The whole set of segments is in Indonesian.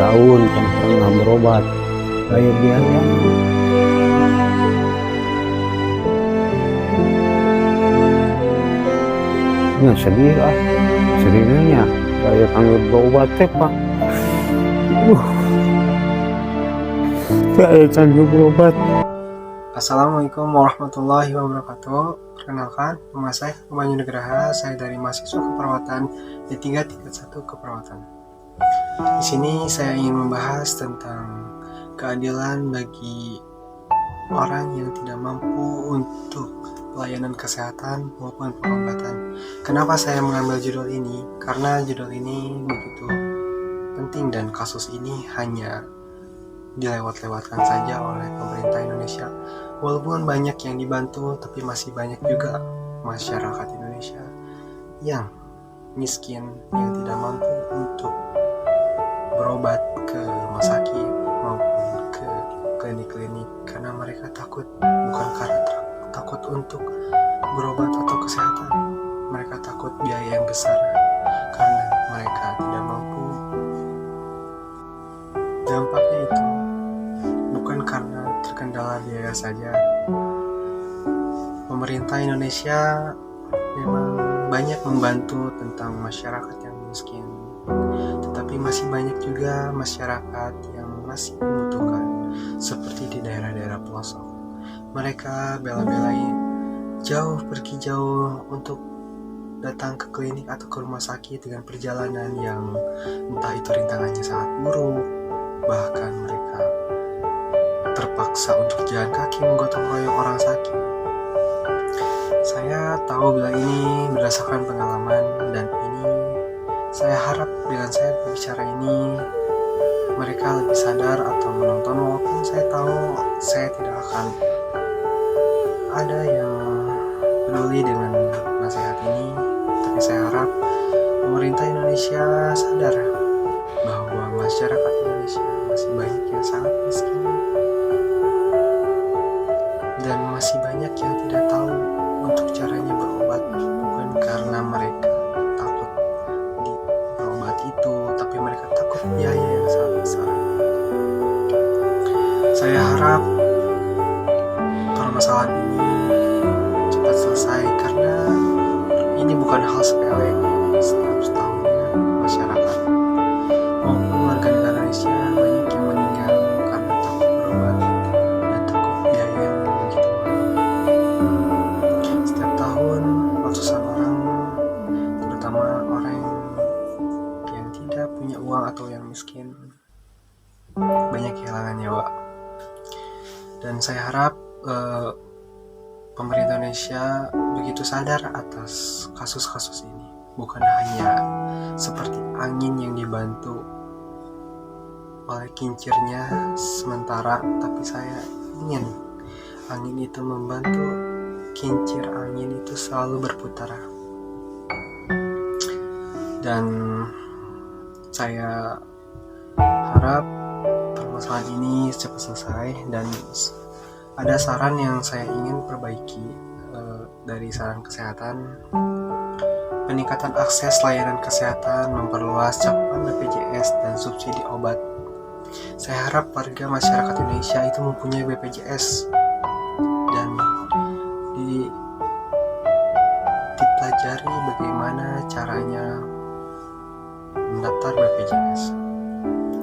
tahun yang pernah berobat. Bayar biaya. Ya sedih ah, sedihnya saya tanggung berobat Pak. Saya tanggung berobat. Assalamualaikum warahmatullahi wabarakatuh. Perkenalkan, nama saya Banyu Nugraha. Saya dari mahasiswa keperawatan D331 Keperawatan. Di sini saya ingin membahas tentang keadilan bagi orang yang tidak mampu untuk pelayanan kesehatan maupun pengobatan. Kenapa saya mengambil judul ini? Karena judul ini begitu penting dan kasus ini hanya dilewat-lewatkan saja oleh pemerintah Indonesia. Walaupun banyak yang dibantu, tapi masih banyak juga masyarakat Indonesia yang miskin, yang tidak mampu untuk berobat ke rumah sakit maupun ke klinik-klinik karena mereka takut, bukan karena takut untuk berobat atau kesehatan. Mereka takut biaya yang besar karena mereka tidak mampu. Dampaknya itu bukan karena terkendala biaya saja. Pemerintah Indonesia memang banyak membantu tentang masyarakat yang miskin, tetapi masih banyak juga masyarakat yang masih membutuhkan, seperti di daerah-daerah pelosok. Mereka bela-belain pergi jauh untuk datang ke klinik atau ke rumah sakit dengan perjalanan yang entah itu rintangannya sangat buruk, bahkan mereka terpaksa untuk jalan kaki menggotong royong orang sakit. Saya tahu bila ini berdasarkan pengalaman, dan ini saya harap dengan saya berbicara ini mereka lebih sadar atau menonton. Walaupun saya tahu saya tidak akan ada yang peduli dengan nasihat ini, tapi saya harap pemerintah Indonesia sadar bahwa masyarakat Indonesia masih banyak yang sangat miskin dan masih banyak yang tidak tahu untuk caranya berobat, bukan karena mereka takut di berobat itu, tapi mereka takut biaya yang sangat besar. Saya harap permasalahan ini cepat selesai karena ini bukan hal sepele. Setiap tahunnya masyarakat maupun warga negara Indonesia banyak yang meninggal karena takut berobat dan takut biaya yang begitu mahal. Setiap tahun ratusan orang, terutama orang yang tidak punya uang atau yang miskin, banyak kehilangan nyawa. Dan saya harap pemerintah Indonesia begitu sadar atas kasus-kasus ini, bukan hanya seperti angin yang dibantu oleh kincirnya sementara, tapi saya ingin angin itu membantu kincir angin itu selalu berputar. Dan saya harap permasalahan ini cepat selesai, dan ada saran yang saya ingin perbaiki dari saran kesehatan. Peningkatan akses layanan kesehatan, memperluas cakupan BPJS dan subsidi obat. Saya harap warga masyarakat Indonesia itu mempunyai BPJS dan dipelajari bagaimana caranya mendaftar BPJS.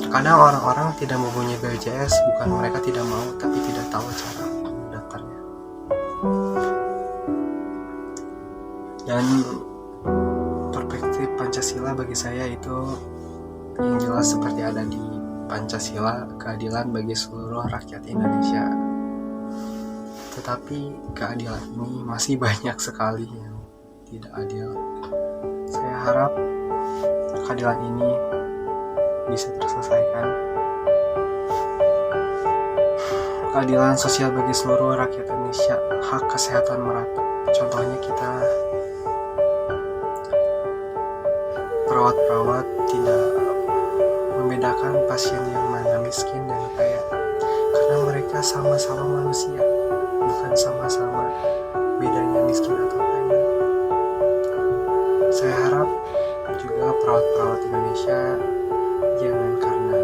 Kadang orang-orang tidak mempunyai BPJS bukan mereka tidak mau, tapi tidak tahu cara mendaftarnya. Dan perspektif Pancasila bagi saya itu yang jelas seperti ada di Pancasila, keadilan bagi seluruh rakyat Indonesia. Tetapi keadilan ini masih banyak sekali yang tidak adil. Saya harap keadilan ini bisa terselesaikan. Keadilan sosial bagi seluruh rakyat Indonesia, hak kesehatan merata. Contohnya kita perawat-perawat tidak membedakan pasien yang mana miskin dan kaya, karena mereka sama-sama manusia, bukan sama-sama bedanya miskin atau kaya. Saya harap juga perawat-perawat Indonesia jangan karena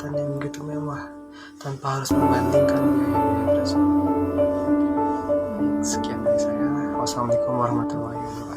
perawatan yang begitu mewah tanpa harus membandingkan biaya-biaya tersebut. Sekian dari saya. Wassalamualaikum warahmatullahi wabarakatuh.